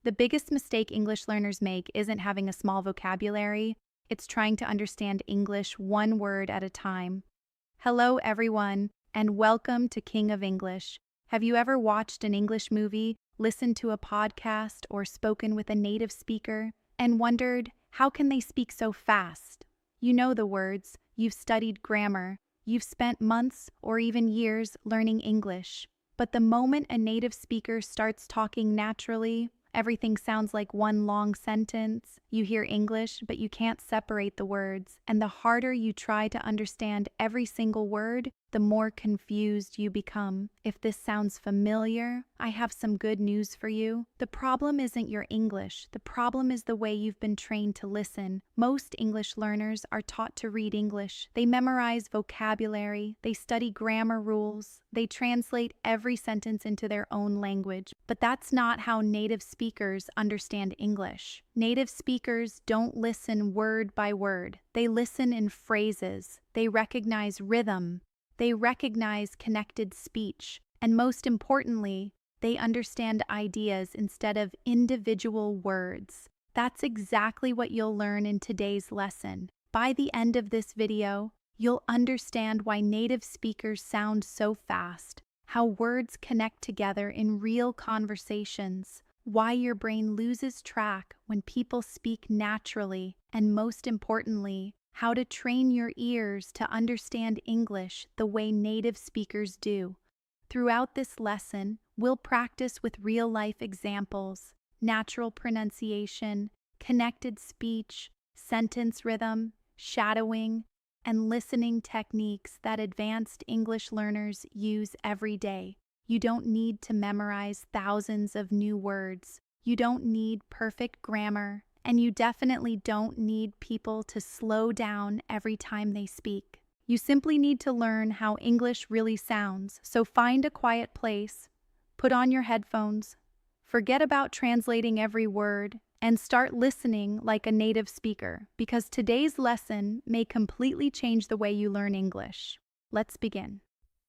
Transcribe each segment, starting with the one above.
The biggest mistake English learners make isn't having a small vocabulary, it's trying to understand English one word at a time. Hello, everyone, and welcome to King of English. Have you ever watched an English movie, listened to a podcast, or spoken with a native speaker, and wondered, how can they speak so fast? You know the words, you've studied grammar, you've spent months or even years learning English. But the moment a native speaker starts talking naturally, everything sounds like one long sentence. You hear English, but you can't separate the words. And the harder you try to understand every single word, the more confused you become. If this sounds familiar, I have some good news for you. The problem isn't your English. The problem is the way you've been trained to listen. Most English learners are taught to read English. They memorize vocabulary. They study grammar rules. They translate every sentence into their own language. But that's not how native speakers understand English. Native speakers don't listen word by word. They listen in phrases. They recognize rhythm. They recognize connected speech. And most importantly, they understand ideas instead of individual words. That's exactly what you'll learn in today's lesson. By the end of this video, you'll understand why native speakers sound so fast, how words connect together in real conversations, why your brain loses track when people speak naturally, and most importantly, how to train your ears to understand English the way native speakers do. Throughout this lesson, we'll practice with real-life examples, natural pronunciation, connected speech, sentence rhythm, shadowing, and listening techniques that advanced English learners use every day. You don't need to memorize thousands of new words. You don't need perfect grammar. And you definitely don't need people to slow down every time they speak. You simply need to learn how English really sounds. So find a quiet place, put on your headphones, forget about translating every word, and start listening like a native speaker, because today's lesson may completely change the way you learn English. Let's begin.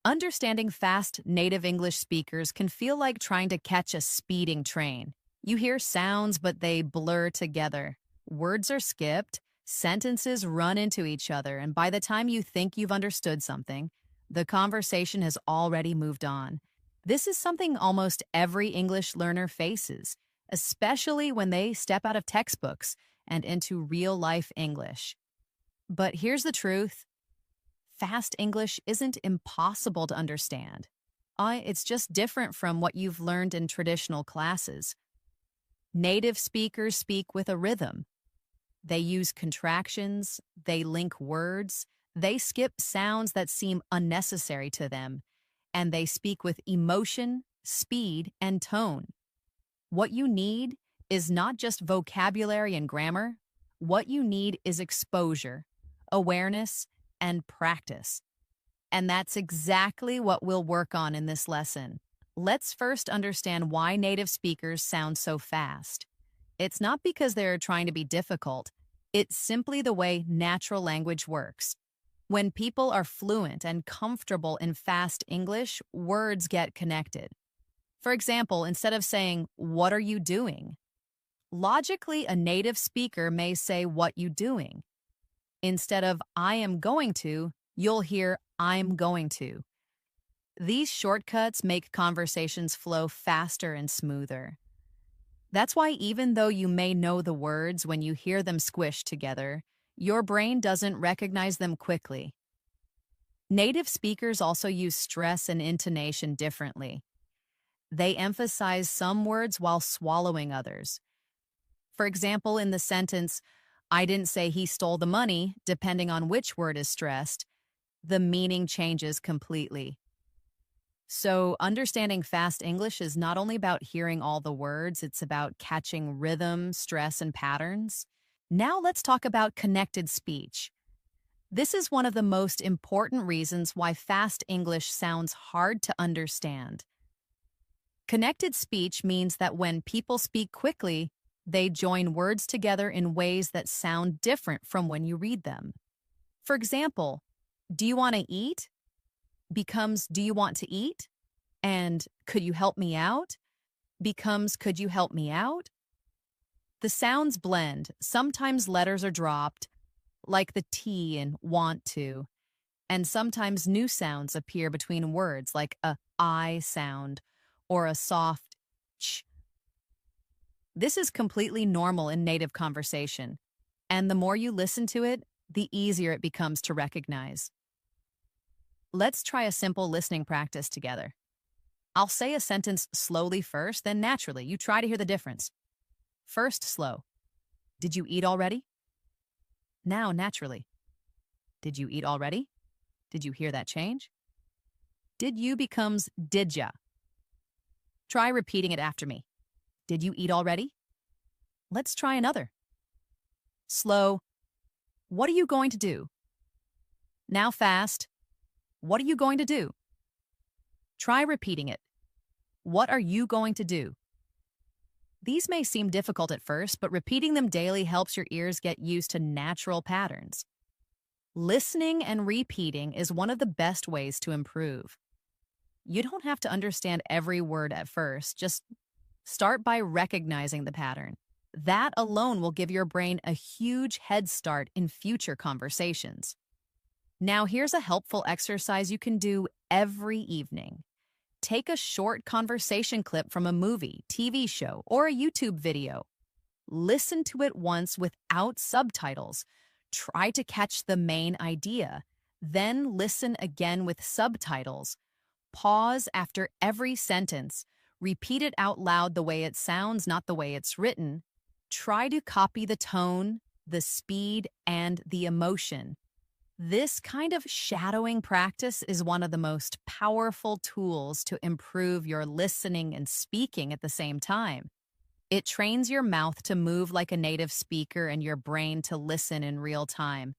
Understanding fast native English speakers can feel like trying to catch a speeding train. You hear sounds, but they blur together. Words are skipped, sentences run into each other, and by the time you think you've understood something, the conversation has already moved on. This is something almost every English learner faces, especially when they step out of textbooks and into real-life English. But here's the truth. Fast English isn't impossible to understand. It's just different from what you've learned in traditional classes. Native speakers speak with a rhythm. They use contractions, they link words, they skip sounds that seem unnecessary to them, and they speak with emotion, speed, and tone. What you need is not just vocabulary and grammar. What you need is exposure, awareness, and practice. And that's exactly what we'll work on in this lesson. Let's first understand why native speakers sound so fast. It's not because they're trying to be difficult. It's simply the way natural language works. When people are fluent and comfortable in fast English, words get connected. For example, instead of saying, "What are you doing?" logically, a native speaker may say, "What you doing?" Instead of "I am going to," you'll hear "I'm going to." These shortcuts make conversations flow faster and smoother. That's why even though you may know the words when you hear them squished together, your brain doesn't recognize them quickly. Native speakers also use stress and intonation differently. They emphasize some words while swallowing others. For example, in the sentence, "I didn't say he stole the money," depending on which word is stressed, the meaning changes completely. So, understanding fast English is not only about hearing all the words, it's about catching rhythm, stress, and patterns. Now let's talk about connected speech. This is one of the most important reasons why fast English sounds hard to understand. Connected speech means that when people speak quickly, they join words together in ways that sound different from when you read them. For example, "Do you want to eat?" becomes "Do you want to eat?" And "Could you help me out?" becomes "Could you help me out?" The sounds blend. Sometimes letters are dropped, like the T in want to, and sometimes new sounds appear between words, like a I sound or a soft ch. This is completely normal in native conversation, and the more you listen to it, the easier it becomes to recognize. Let's try a simple listening practice together. I'll say a sentence slowly first, then naturally. You try to hear the difference. First, slow. Did you eat already? Now, naturally. Did you eat already? Did you hear that change? Did you becomes did ya. Try repeating it after me. Did you eat already? Let's try another. Slow. What are you going to do? Now fast. What are you going to do? Try repeating it. What are you going to do? These may seem difficult at first, but repeating them daily helps your ears get used to natural patterns. Listening and repeating is one of the best ways to improve. You don't have to understand every word at first. Just start by recognizing the pattern. That alone will give your brain a huge head start in future conversations. Now, here's a helpful exercise you can do every evening. Take a short conversation clip from a movie, TV show, or a YouTube video. Listen to it once without subtitles. Try to catch the main idea. Then listen again with subtitles. Pause after every sentence. Repeat it out loud the way it sounds, not the way it's written. Try to copy the tone, the speed, and the emotion. This kind of shadowing practice is one of the most powerful tools to improve your listening and speaking at the same time. It trains your mouth to move like a native speaker and your brain to listen in real time.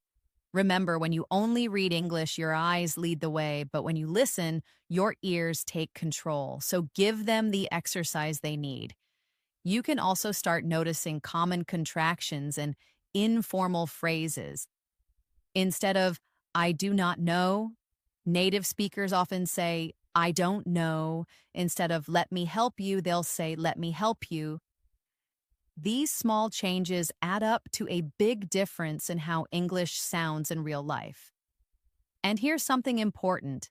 Remember, when you only read English, your eyes lead the way, but when you listen, your ears take control. So give them the exercise they need. You can also start noticing common contractions and informal phrases. Instead of, I do not know, native speakers often say, I don't know. Instead of, let me help you, they'll say, let me help you. These small changes add up to a big difference in how English sounds in real life. And here's something important.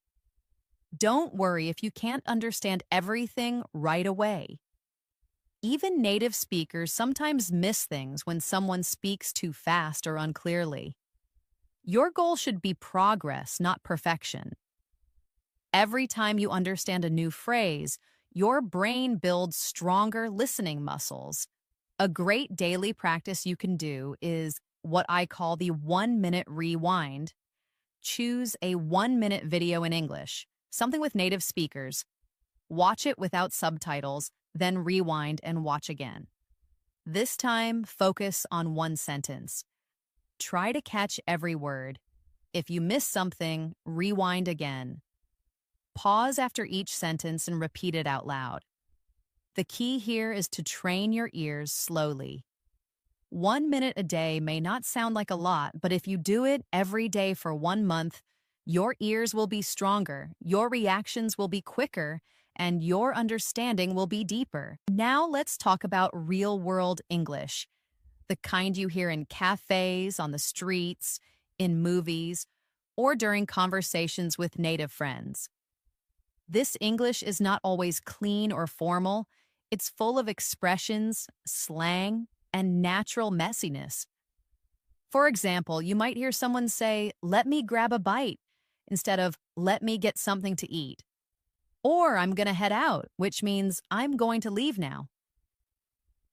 Don't worry if you can't understand everything right away. Even native speakers sometimes miss things when someone speaks too fast or unclearly. Your goal should be progress, not perfection. Every time you understand a new phrase, your brain builds stronger listening muscles. A great daily practice you can do is what I call the 1-minute rewind. Choose a 1-minute video in English, something with native speakers. Watch it without subtitles, then rewind and watch again. This time, focus on one sentence. Try to catch every word. If you miss something, rewind again. Pause after each sentence and repeat it out loud. The key here is to train your ears slowly. 1 minute a day may not sound like a lot, but if you do it every day for 1 month, your ears will be stronger, your reactions will be quicker, and your understanding will be deeper. Now let's talk about real-world English. The kind you hear in cafes, on the streets, in movies, or during conversations with native friends. This English is not always clean or formal. It's full of expressions, slang, and natural messiness. For example, you might hear someone say, "Let me grab a bite," instead of, "Let me get something to eat." Or, "I'm gonna head out," which means, "I'm going to leave now."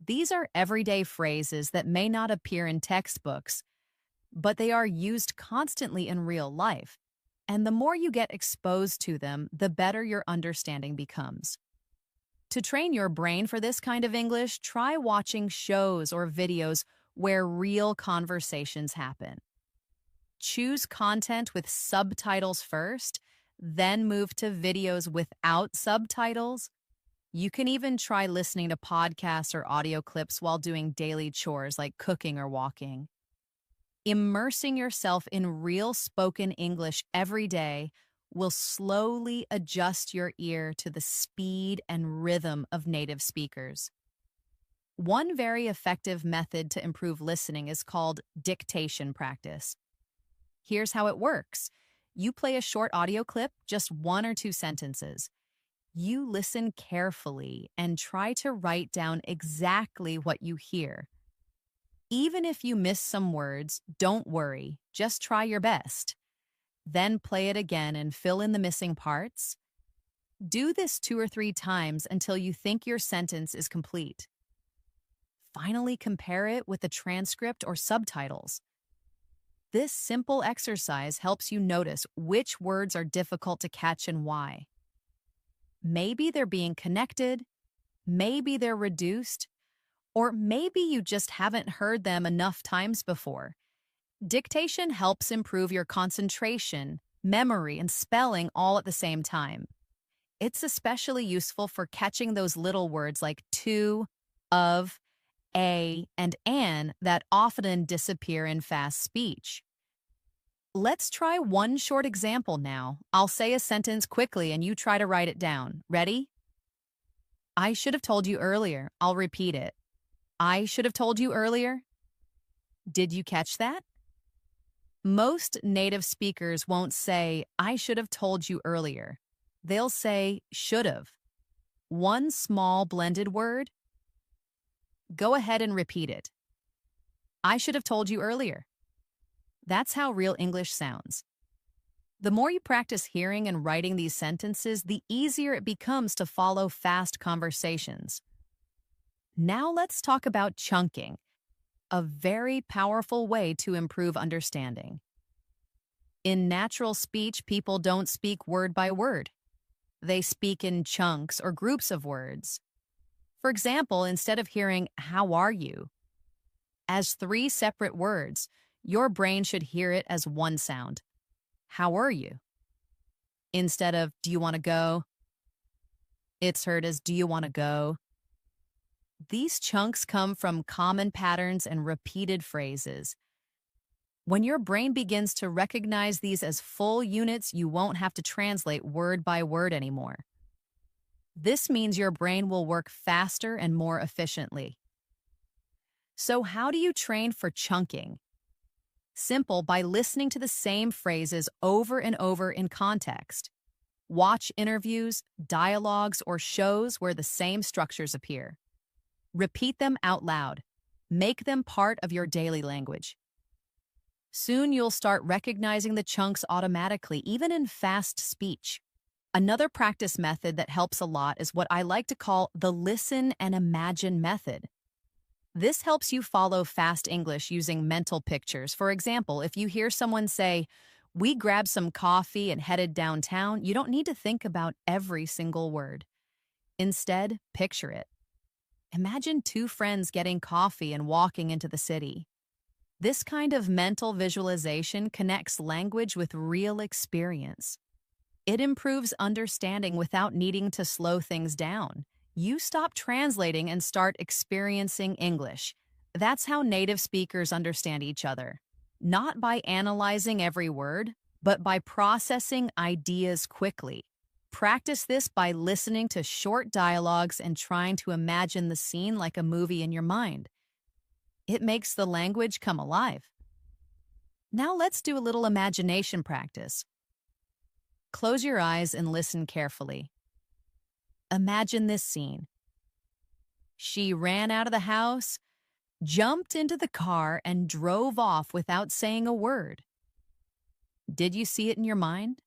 These are everyday phrases that may not appear in textbooks, but they are used constantly in real life. And the more you get exposed to them, the better your understanding becomes. To train your brain for this kind of English, try watching shows or videos where real conversations happen. Choose content with subtitles first, then move to videos without subtitles. You can even try listening to podcasts or audio clips while doing daily chores like cooking or walking. Immersing yourself in real spoken English every day will slowly adjust your ear to the speed and rhythm of native speakers. One very effective method to improve listening is called dictation practice. Here's how it works. You play a short audio clip, just one or two sentences. You listen carefully and try to write down exactly what you hear. Even if you miss some words, don't worry, just try your best. Then play it again and fill in the missing parts. Do this 2 or 3 times until you think your sentence is complete. Finally, compare it with the transcript or subtitles. This simple exercise helps you notice which words are difficult to catch and why. Maybe they're being connected, maybe they're reduced, or maybe you just haven't heard them enough times before. Dictation helps improve your concentration, memory, and spelling all at the same time. It's especially useful for catching those little words like to, of, a, and an that often disappear in fast speech. Let's try one short example now. I'll say a sentence quickly and you try to write it down. Ready? I should have told you earlier. I'll repeat it. I should have told you earlier. Did you catch that? Most native speakers won't say, I should have told you earlier. They'll say, should have. One small blended word. Go ahead and repeat it. I should have told you earlier. That's how real English sounds. The more you practice hearing and writing these sentences, the easier it becomes to follow fast conversations. Now let's talk about chunking, a very powerful way to improve understanding. In natural speech, people don't speak word by word. They speak in chunks or groups of words. For example, instead of hearing, how are you? As 3 separate words, your brain should hear it as one sound. How are you? Instead of, do you want to go? It's heard as, do you want to go? These chunks come from common patterns and repeated phrases. When your brain begins to recognize these as full units, you won't have to translate word by word anymore. This means your brain will work faster and more efficiently. So how do you train for chunking? Simple, by listening to the same phrases over and over in context. Watch interviews, dialogues, or shows where the same structures appear. Repeat them out loud. Make them part of your daily language. Soon you'll start recognizing the chunks automatically, even in fast speech. Another practice method that helps a lot is what I like to call the listen and imagine method. This helps you follow fast English using mental pictures. For example, if you hear someone say, we grabbed some coffee and headed downtown, you don't need to think about every single word. Instead, picture it. Imagine 2 friends getting coffee and walking into the city. This kind of mental visualization connects language with real experience. It improves understanding without needing to slow things down. You stop translating and start experiencing English. That's how native speakers understand each other. Not by analyzing every word, but by processing ideas quickly. Practice this by listening to short dialogues and trying to imagine the scene like a movie in your mind. It makes the language come alive. Now let's do a little imagination practice. Close your eyes and listen carefully. Imagine this scene. She ran out of the house, jumped into the car, and drove off without saying a word. Did you see it in your mind?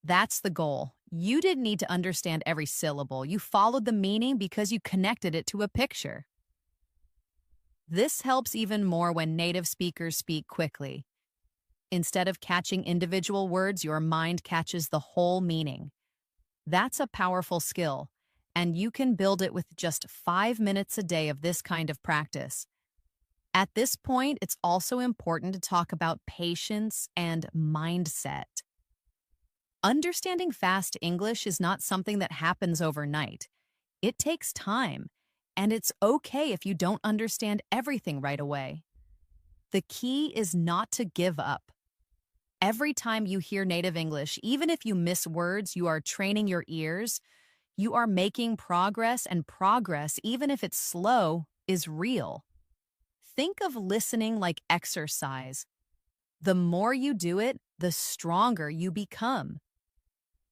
That's the goal. You didn't need to understand every syllable. You followed the meaning because you connected it to a picture. This helps even more when native speakers speak quickly. Instead of catching individual words, your mind catches the whole meaning. That's a powerful skill, and you can build it with just 5 minutes a day of this kind of practice. At this point, it's also important to talk about patience and mindset. Understanding fast English is not something that happens overnight. It takes time, and it's okay if you don't understand everything right away. The key is not to give up. Every time you hear native English, even if you miss words, you are training your ears, You are making progress, and progress, even if it's slow, is real. Think of listening like exercise. The more you do it, the stronger you become.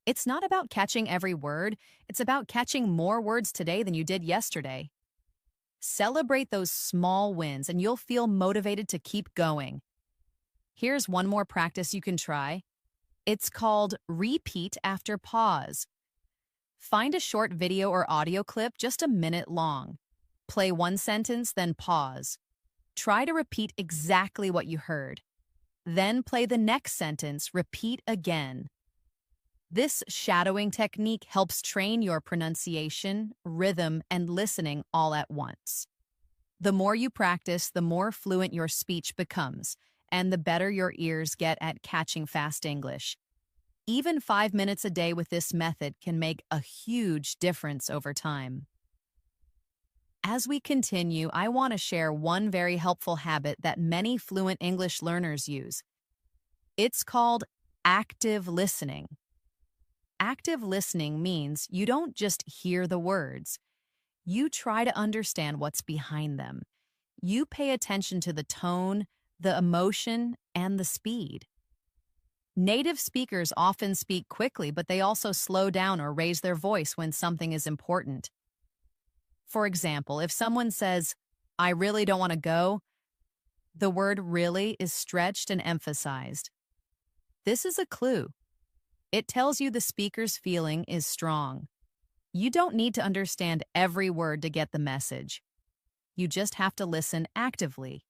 It's not about catching every word, it's about catching more words today than you did yesterday. Celebrate those small wins, and you'll feel motivated to keep going. Here's one more practice you can try. It's called repeat after pause. Find a short video or audio clip just a minute long. Play one sentence, then pause. Try to repeat exactly what you heard. Then play the next sentence, repeat again. This shadowing technique helps train your pronunciation, rhythm, and listening all at once. The more you practice, the more fluent your speech becomes, and the better your ears get at catching fast English. Even 5 minutes a day with this method can make a huge difference over time. As we continue, I want to share one very helpful habit that many fluent English learners use. It's called active listening. Active listening means you don't just hear the words. You try to understand what's behind them. You pay attention to the tone, the emotion, and the speed. Native speakers often speak quickly, but they also slow down or raise their voice when something is important. For example, if someone says, "I really don't want to go," the word really is stretched and emphasized. This is a clue. It tells you the speaker's feeling is strong. You don't need to understand every word to get the message. You just have to listen actively.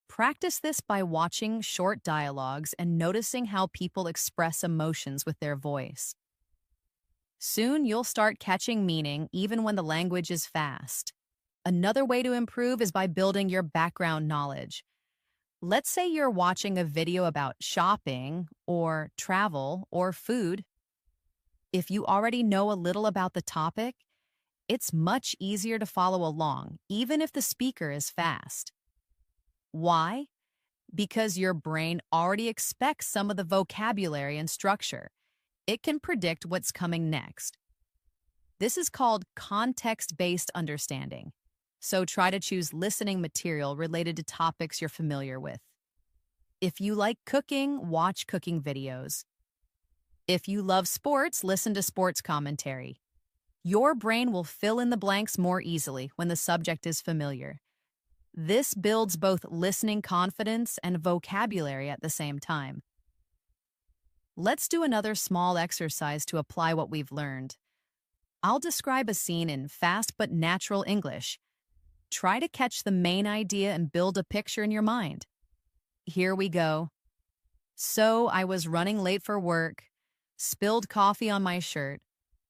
Practice this by watching short dialogues and noticing how people express emotions with their voice. Soon you'll start catching meaning even when the language is fast. Another way to improve is by building your background knowledge. Let's say you're watching a video about shopping or travel or food. If you already know a little about the topic, it's much easier to follow along, even if the speaker is fast. Why? Because your brain already expects some of the vocabulary and structure. It can predict what's coming next. This is called context-based understanding. So try to choose listening material related to topics you're familiar with. If you like cooking, watch cooking videos. If you love sports, listen to sports commentary. Your brain will fill in the blanks more easily when the subject is familiar. This builds both listening confidence and vocabulary at the same time. Let's do another small exercise to apply what we've learned. I'll describe a scene in fast but natural English. Try to catch the main idea and build a picture in your mind. Here we go. So I was running late for work, spilled coffee on my shirt,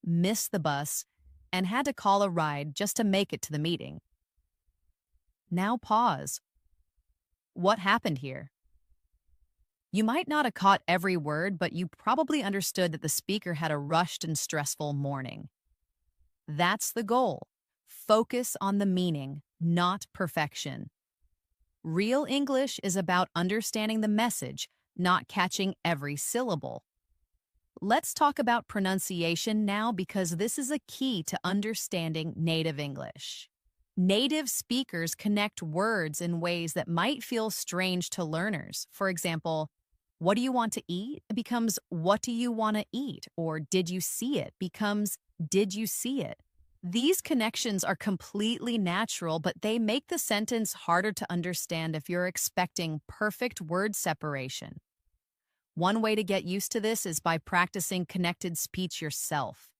missed the bus, and had to call a ride just to make it to the meeting. Now pause. What happened here? You might not have caught every word, but you probably understood that the speaker had a rushed and stressful morning. That's the goal. Focus on the meaning, not perfection. Real English is about understanding the message, not catching every syllable. Let's talk about pronunciation now, because this is a key to understanding native English. Native speakers connect words in ways that might feel strange to learners. For example, what do you want to eat? It becomes, what do you want to eat? Or did you see it? Becomes, did you see it? These connections are completely natural, but they make the sentence harder to understand if you're expecting perfect word separation. One way to get used to this is by practicing connected speech yourself.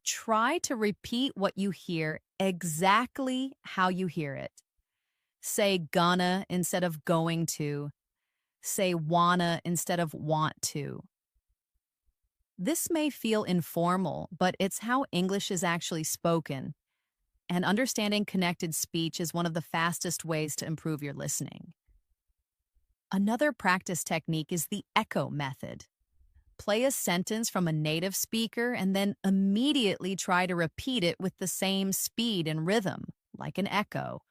Try to repeat what you hear exactly how you hear it. Say gonna instead of going to. Say wanna instead of want to. This may feel informal, but it's how English is actually spoken. And understanding connected speech is one of the fastest ways to improve your listening. Another practice technique is the echo method. Play a sentence from a native speaker and then immediately try to repeat it with the same speed and rhythm, like an echo.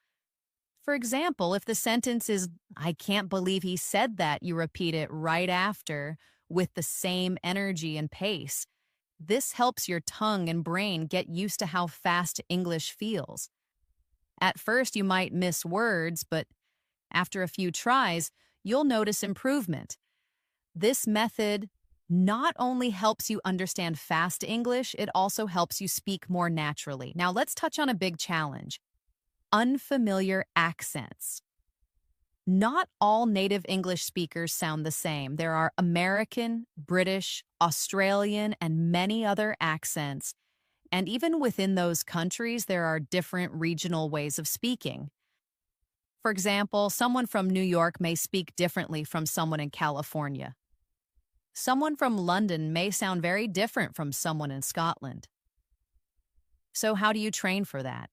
For example, if the sentence is, "I can't believe he said that," you repeat it right after with the same energy and pace. This helps your tongue and brain get used to how fast English feels. At first, you might miss words, but after a few tries, you'll notice improvement. This method not only helps you understand fast English, it also helps you speak more naturally. Now, let's touch on a big challenge: unfamiliar accents. Not all native English speakers sound the same. There are American, British, Australian, and many other accents. And even within those countries, there are different regional ways of speaking. For example, someone from New York may speak differently from someone in California. Someone from London may sound very different from someone in Scotland. So how do you train for that?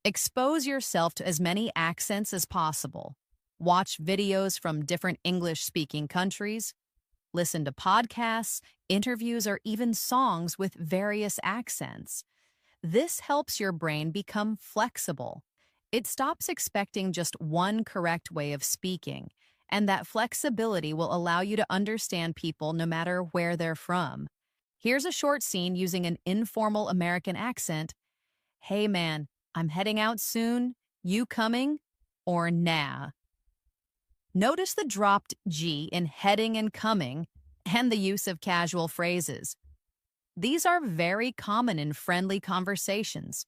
Expose yourself to as many accents as possible. Watch videos from different English-speaking countries. Listen to podcasts, interviews, or even songs with various accents. This helps your brain become flexible. It stops expecting just one correct way of speaking, and that flexibility will allow you to understand people no matter where they're from. Here's a short scene using an informal American accent. "Hey man, I'm heading out soon. You coming? Or nah?" Notice the dropped G in heading and coming and the use of casual phrases. These are very common in friendly conversations.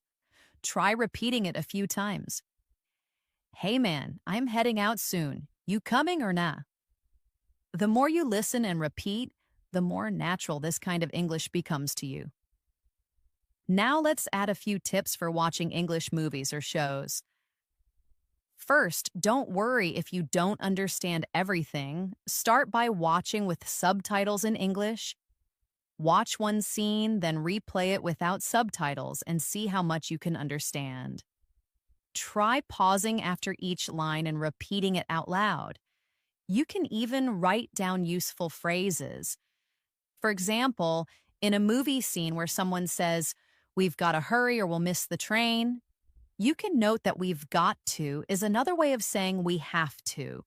Try repeating it a few times. "Hey man, I'm heading out soon. You coming or nah?" The more you listen and repeat, the more natural this kind of English becomes to you. Now let's add a few tips for watching English movies or shows. First, don't worry if you don't understand everything. Start by watching with subtitles in English. Watch one scene, then replay it without subtitles and see how much you can understand. Try pausing after each line and repeating it out loud. You can even write down useful phrases. For example, in a movie scene where someone says, "We've got to hurry or we'll miss the train," you can note that "we've got to" is another way of saying "we have to."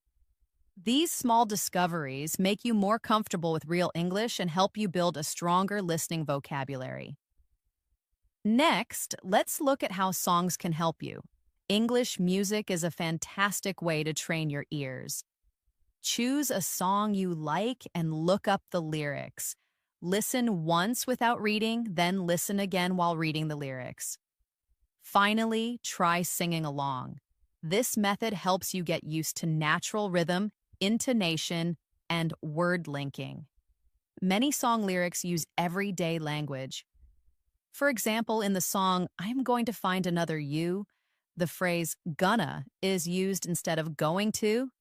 These small discoveries make you more comfortable with real English and help you build a stronger listening vocabulary. Next, let's look at how songs can help you. English music is a fantastic way to train your ears. Choose a song you like and look up the lyrics. Listen once without reading, then listen again while reading the lyrics. Finally, try singing along. This method helps you get used to natural rhythm, intonation, and word linking. Many song lyrics use everyday language. For example, in the song "I'm Going to Find Another You," the phrase "gonna" is used instead of "going to."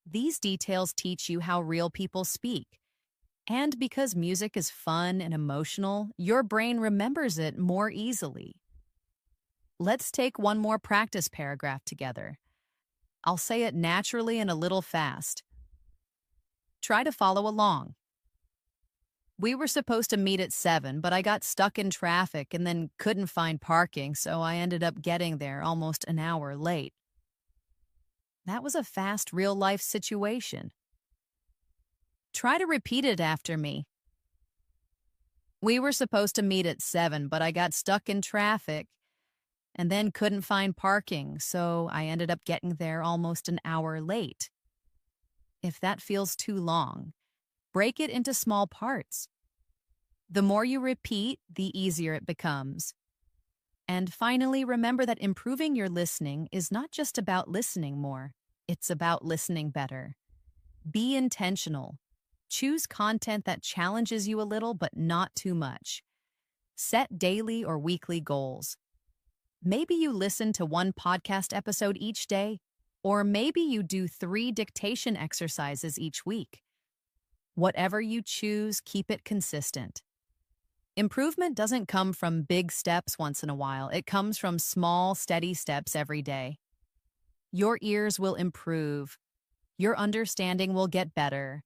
These details teach you how real people speak. And because music is fun and emotional, your brain remembers it more easily. Let's take one more practice paragraph together. I'll say it naturally and a little fast. Try to follow along. "We were supposed to meet at 7, but I got stuck in traffic and then couldn't find parking, so I ended up getting there almost an hour late." That was a fast, real-life situation. Try to repeat it after me. "We were supposed to meet at 7, but I got stuck in traffic and then couldn't find parking, so I ended up getting there almost an hour late." If that feels too long, break it into small parts. The more you repeat, the easier it becomes. And finally, remember that improving your listening is not just about listening more, it's about listening better. Be intentional. Choose content that challenges you a little, but not too much. Set daily or weekly goals. Maybe you listen to one podcast episode each day, or maybe you do 3 dictation exercises each week. Whatever you choose, keep it consistent. Improvement doesn't come from big steps once in a while. It comes from small, steady steps every day. Your ears will improve. Your understanding will get better.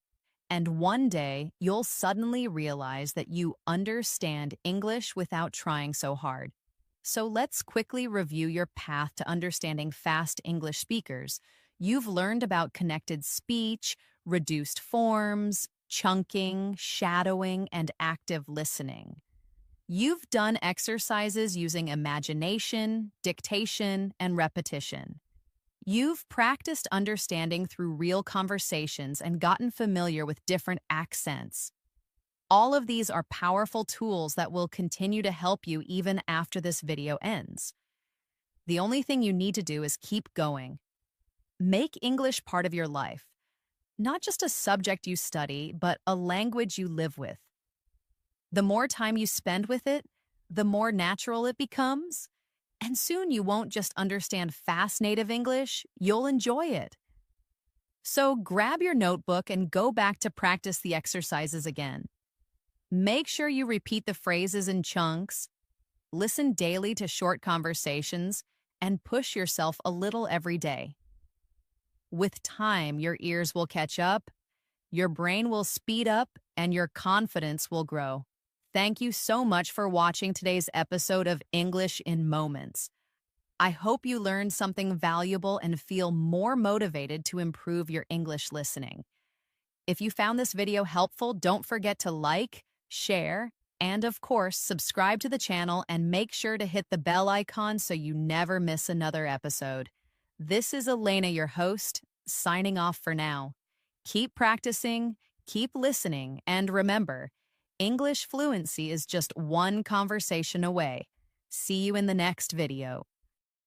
And one day, you'll suddenly realize that you understand English without trying so hard. So let's quickly review your path to understanding fast English speakers. You've learned about connected speech, reduced forms, chunking, shadowing, and active listening. You've done exercises using imagination, dictation, and repetition. You've practiced understanding through real conversations and gotten familiar with different accents. All of these are powerful tools that will continue to help you even after this video ends. The only thing you need to do is keep going. Make English part of your life, not just a subject you study, but a language you live with. The more time you spend with it, the more natural it becomes, and soon you won't just understand fast native English, you'll enjoy it. So grab your notebook and go back to practice the exercises again. Make sure you repeat the phrases in chunks, listen daily to short conversations, and push yourself a little every day. With time, your ears will catch up, your brain will speed up, and your confidence will grow. Thank you so much for watching today's episode of English in Moments. I hope you learned something valuable and feel more motivated to improve your English listening. If you found this video helpful, don't forget to like, share, and of course, subscribe to the channel and make sure to hit the bell icon so you never miss another episode. This is Elena, your host, signing off for now. Keep practicing, keep listening, and remember, English fluency is just one conversation away. See you in the next video.